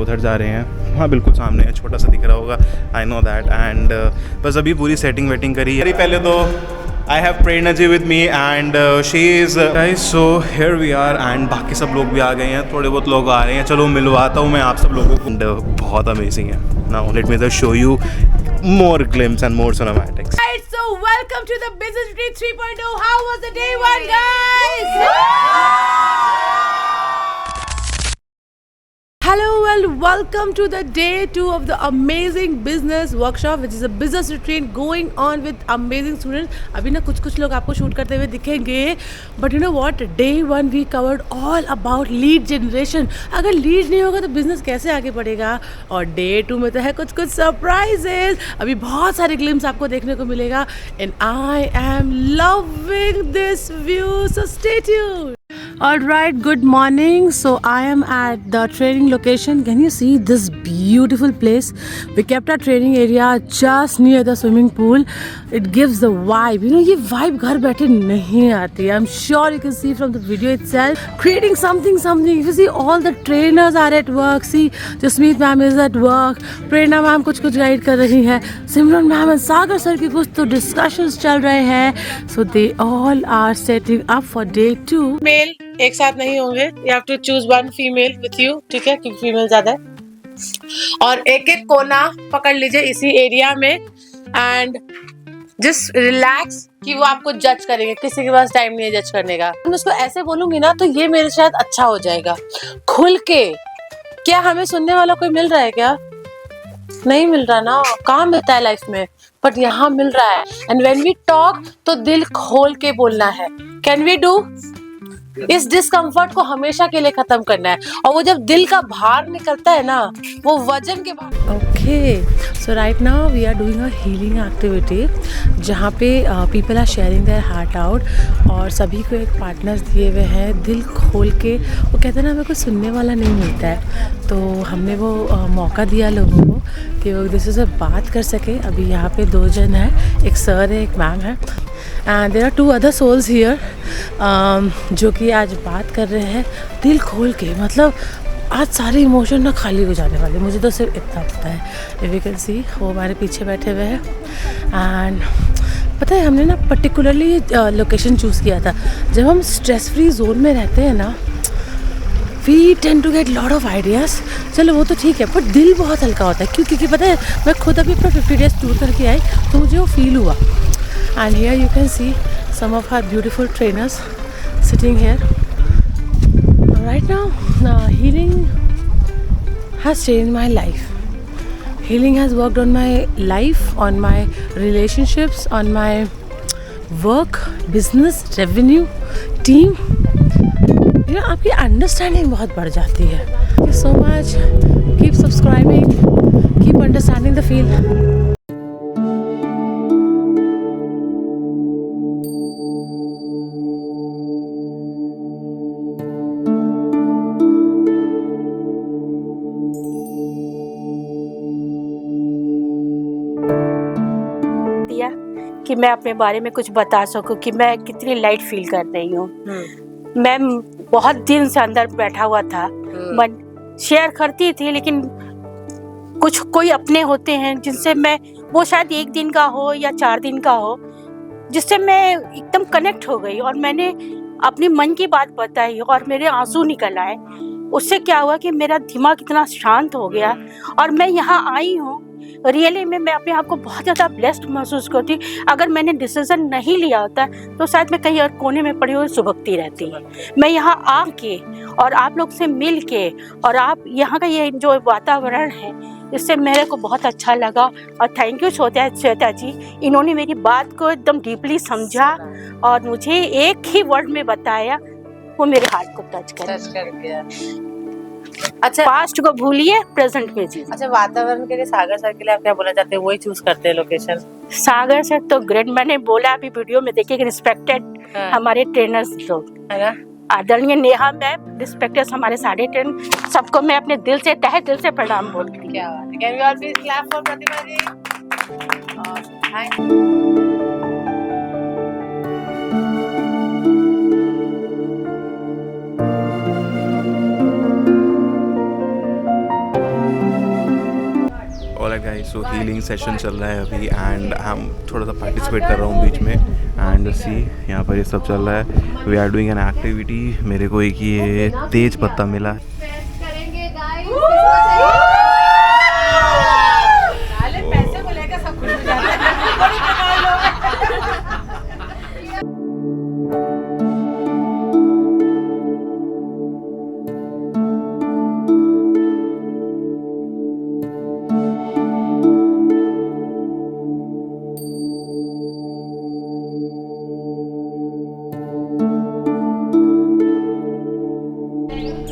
उधर जा रहे हैं, हाँ बिल्कुल सामने है, छोटा सा दिख रहा होगा, आई नो दैट। एंड बस अभी पूरी सेटिंग वेटिंग करी है। पहले तो I have Prerna ji with me and she is guys, so here we are. And बाकी सब लोग भी आ गए हैं, थोड़े बहुत लोग आ रहे हैं, चलो मिलवाता हूँ मैं आप सब लोगों को। एंड बहुत अमेजिंग है। Now let me just show you more glimpse and more cinematics. Alright, so welcome to the Business Retreat 3.0. How was the day one, guys? Hello and welcome to the day 2 of the amazing business workshop, which is a business retreat going on with amazing students. अभी ना कुछ लोग आपको shoot करते हुए दिखेंगे, but you know what? Day 1 we covered all about lead generation. अगर lead नहीं होगा तो बिजनेस कैसे आगे बढ़ेगा? और डे 2 में तो है कुछ सरप्राइजेस, अभी बहुत सारे ग्लिम्स आपको देखने को मिलेगा, and I am loving this view, so stay tuned. Alright, good morning. So I am at the training location. Can you see this beautiful place? We kept our training area just near the swimming pool. It gives the vibe. You know, ये vibe घर बैठे नहीं आती. I'm sure you can see from the video itself. Creating something. If you see, all the trainers are at work. See, Jasmeet ma'am is at work. Prerna ma'am कुछ guide कर रही है. Simran ma'am and Sagar sir की कुछ तो discussions चल रहे हैं. So they all are setting up for day 2. Male एक साथ नहीं होंगे. You have to choose one female with you. ठीक है, क्योंकि फीमेल ज्यादा है. और एक एक कोना पकड़ लीजिए इसी एरिया में एंड जस्ट रिलैक्स कि वो आपको जज करेंगे. किसी के पास टाइम नहीं है जज करने का. मैं उसको ऐसे बोलूंगी ना तो ये मेरे शायद अच्छा हो जाएगा. खुल के. क्या हमें सुनने वाला कोई मिल रहा है क्या? नहीं मिल रहा ना. कहाँ मिलता है लाइफ में, बट यहाँ मिल रहा है. एंड व्हेन वी टॉक तो दिल खोल के बोलना है. Can we do? इस डिस्कम्फर्ट को हमेशा के लिए खत्म करना है. और वो जब दिल का भार निकलता है ना, वो वजन के भार. Okay, so right now we are doing a healing activity जहाँ पे people are sharing their heart out और सभी को एक पार्टनर्स दिए हुए हैं. दिल खोल के वो कहते हैं ना, हमें कोई सुनने वाला नहीं मिलता है, तो हमने वो मौका दिया लोगों को कि वो एक दूसरे से बात कर सके. अभी यहाँ पे 2 जन हैं, एक सर है, एक मैम है. And there are 2 other souls here जो कि आज बात कर रहे हैं दिल खोल के. मतलब आज सारे इमोशन ना खाली हो जाने वाले. मुझे तो सिर्फ इतना पता है. इफ यू कैन सी, वो हमारे पीछे बैठे हुए हैं. एंड पता है, हमने ना पर्टिकुलरली लोकेशन चूज़ किया था. जब हम स्ट्रेस फ्री जोन में रहते हैं ना, we tend to get lot of ideas. चलो वो तो ठीक है, पर दिल बहुत हल्का होता है. क्योंकि पता है, मैं खुद अभी अपना 50 डेज टूर करके आई तो मुझे वो फील हुआ. And here you can see some of our beautiful trainers sitting here. Right now, healing has changed my life. Healing has worked on my life, on my relationships, on my work, business, revenue, team. You know, आपकी understanding बहुत बढ़ जाती है. Thank you so much. Keep subscribing. Keep understanding the field. कि मैं अपने बारे में कुछ बता सकूं कि मैं कितनी लाइट फील कर रही हूँ. मैं बहुत दिन से अंदर बैठा हुआ था. मैं शेयर करती थी, लेकिन कुछ कोई अपने होते हैं जिनसे मैं, वो शायद 1 दिन का हो या 4 दिन का हो, जिससे मैं एकदम कनेक्ट हो गई और मैंने अपनी मन की बात बताई और मेरे आंसू निकल आए. उससे क्या हुआ कि मेरा दिमाग इतना शांत हो गया और मैं यहाँ आई हूँ. रियली में मैं अपने आप को बहुत ज़्यादा ब्लेस्ड महसूस करती. अगर मैंने डिसीजन नहीं लिया होता तो शायद मैं कहीं और कोने में पड़ी हुई सुबकती रहती. मैं यहाँ आके और आप लोग से मिल के और आप यहाँ का ये जो वातावरण है, इससे मेरे को बहुत अच्छा लगा. और थैंक यू श्वेता जी, इन्होंने मेरी बात को एकदम डीपली समझा और मुझे एक ही वर्ड में बताया, वो मेरे हार्ट को टच कर गया. अच्छा, पास्ट को भूलिए, प्रेजेंट में जी. अच्छा, वातावरण के लिए सागर सर के लिए आप क्या बोलना चाहते हैं? वही चूज करते हैं लोकेशन. सागर सर तो ग्रेट. मैंने बोला अभी वीडियो में देखिए कि रिस्पेक्टेड हमारे ट्रेनर्स लोग है ना. आदरणीय नेहा मैम, रिस्पेक्टेड हमारे सारे ट्रेन, सबको मैं अपने दिल से, तहे दिल से प्रणाम बोलती हूँ. क्या बात है. Can we all please clap for Pratibha ji. Alright guys, so healing session चल रहा है अभी एंड हम थोड़ा सा पार्टिसिपेट कर रहा हूँ बीच में एंड सी यहाँ पर ये सब चल रहा है. We are doing an activity. मेरे को एक ये तेज पत्ता मिला. पैसे को लेकर सब कुछ हो जाता है.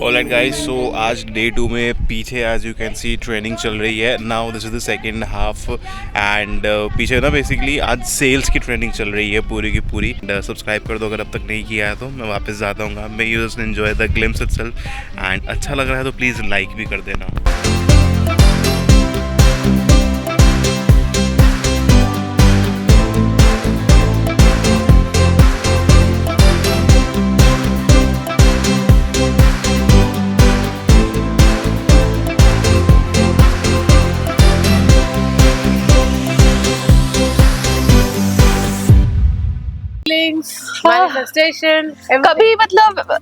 ऑलराइट गाइस, सो आज डे 2 में पीछे as you can see training चल रही है. Now this is the second half and पीछे ना बेसिकली आज सेल्स की ट्रेनिंग चल रही है पूरी की पूरी. सब्सक्राइब कर दो अगर अब तक नहीं किया है तो. मैं वापस जाता हूँ. मैं you just enjoy the glimpse itself and अच्छा लग रहा है तो प्लीज़ लाइक भी कर देना. मैनिफेस्टेशन कभी मतलब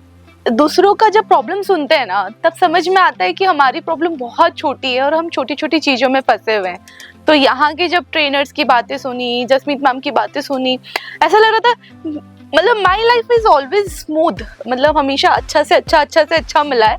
दूसरों का जब प्रॉब्लम सुनते हैं ना तब समझ में आता है कि हमारी प्रॉब्लम बहुत छोटी है और हम छोटी छोटी चीजों में फंसे हुए हैं. तो यहाँ के जब ट्रेनर्स की बातें सुनी, जसमीत मैम की बातें सुनी, ऐसा लग रहा था मतलब my life is always smooth. मतलब हमेशा अच्छा से अच्छा मिला है.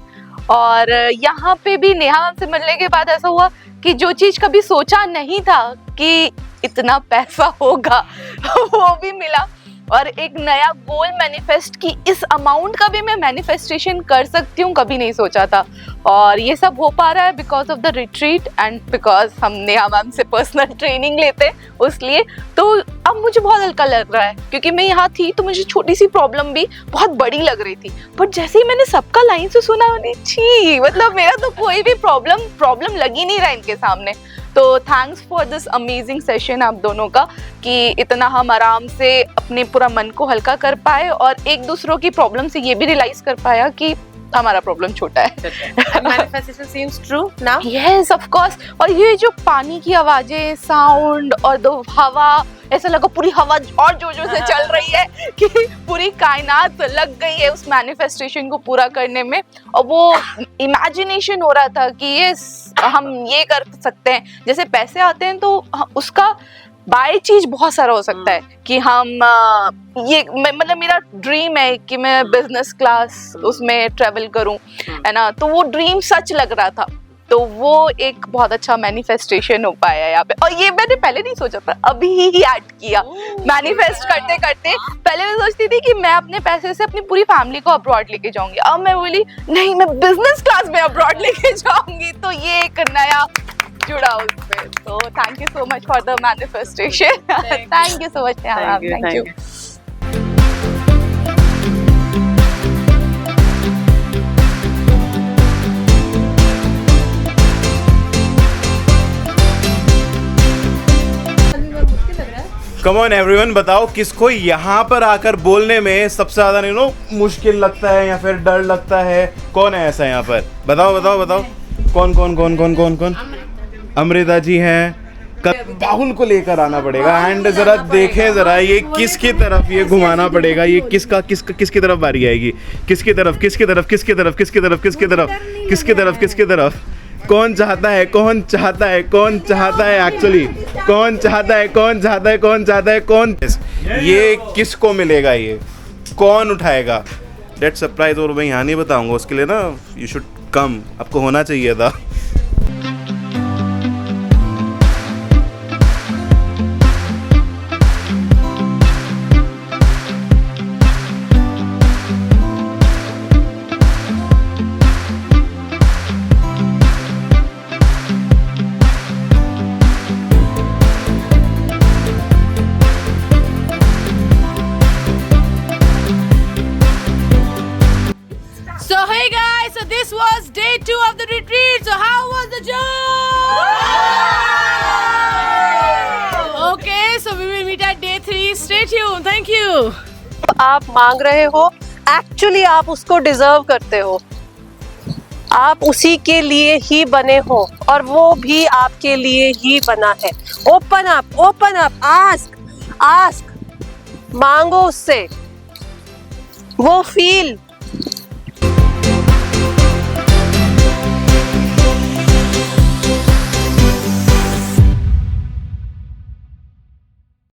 और यहाँ पे भी नेहा मैम से मिलने के बाद ऐसा हुआ कि जो चीज कभी सोचा नहीं था कि इतना पैसा होगा वो भी मिला. और एक नया गोल मैनिफेस्ट की इस अमाउंट का भी मैं मैनिफेस्टेशन कर सकती हूँ, कभी नहीं सोचा था. और ये सब हो पा रहा है because of the retreat and because हम नेहा मैम से पर्सनल ट्रेनिंग लेते हैं उसलिए. तो अब मुझे बहुत हल्का लग रहा है क्योंकि मैं यहाँ थी तो मुझे छोटी सी प्रॉब्लम भी बहुत बड़ी लग रही थी. बट जैसे ही मैंने सबका लाइन से सुना छी मतलब मेरा तो कोई भी प्रॉब्लम लग ही नहीं रहा इनके सामने. तो thanks for this amazing session आप दोनों का कि इतना हम आराम से अपने पूरा मन को हल्का कर पाए और एक दूसरों की प्रॉब्लम से ये भी रियलाइज कर पाया कि हमारा प्रॉब्लम छोटा है. Manifestation seems true now. Yes of course. और ये जो पानी की आवाजें, साउंड और दो हवा, ऐसा लगा पूरी हवा और जोरों से चल रही है कि पूरी कायनात लग गई है उस मैनिफेस्टेशन को पूरा करने में. और वो इमेजिनेशन हो रहा था कि ये हम ये कर सकते हैं. जैसे पैसे आते हैं तो उसका बाय चीज बहुत सारा हो सकता है कि हम ये मतलब मेरा ड्रीम है कि मैं बिजनेस क्लास उसमें ट्रेवल करूं, है ना. तो वो ड्रीम सच लग रहा था. तो वो एक बहुत अच्छा मैनिफेस्टेशन हो पाया यहाँ पे. और ये मैंने पहले नहीं सोचा था, अभी ही ऐड किया मैनिफेस्ट करते करते. पहले मैं सोचती थी कि मैं अपने पैसे से अपनी पूरी फैमिली को अब्रॉड लेके जाऊंगी. अब मैं बोली नहीं, मैं बिजनेस क्लास में अब्रॉड लेके जाऊंगी. तो ये एक नया जुड़ा उसमें. तो thank you so much for the manifestation. Thank you so much. Thank you. Come on everyone, बताओ किसको यहाँ पर आकर बोलने में सबसे ज्यादा मुश्किल लगता है या फिर डर लगता है? कौन है ऐसा यहाँ पर? बताओ. कौन? अमृता जी हैं. बाहुल को लेकर आना पड़ेगा एंड जरा देखें जरा ये किसकी तरफ ये घुमाना पड़ेगा. ये किसकी तरफ बारी आएगी? किसकी तरफ? कौन चाहता है एक्चुअली? कौन ये किसको मिलेगा? ये कौन उठाएगा? Date surprise. और मैं यहाँ नहीं बताऊंगा उसके लिए ना. You should come. आपको होना चाहिए था. So hey guys, so this was day 2 of the retreat. So how was the job? Okay, so we will meet at day 3. Stay tuned. Thank you. आप मांग रहे हो, एक्चुअली आप उसको डिजर्व करते हो. आप उसी के लिए ही बने हो और वो भी आपके लिए ही बना है। ओपन अप, आस्क, मांगो उससे, वो फील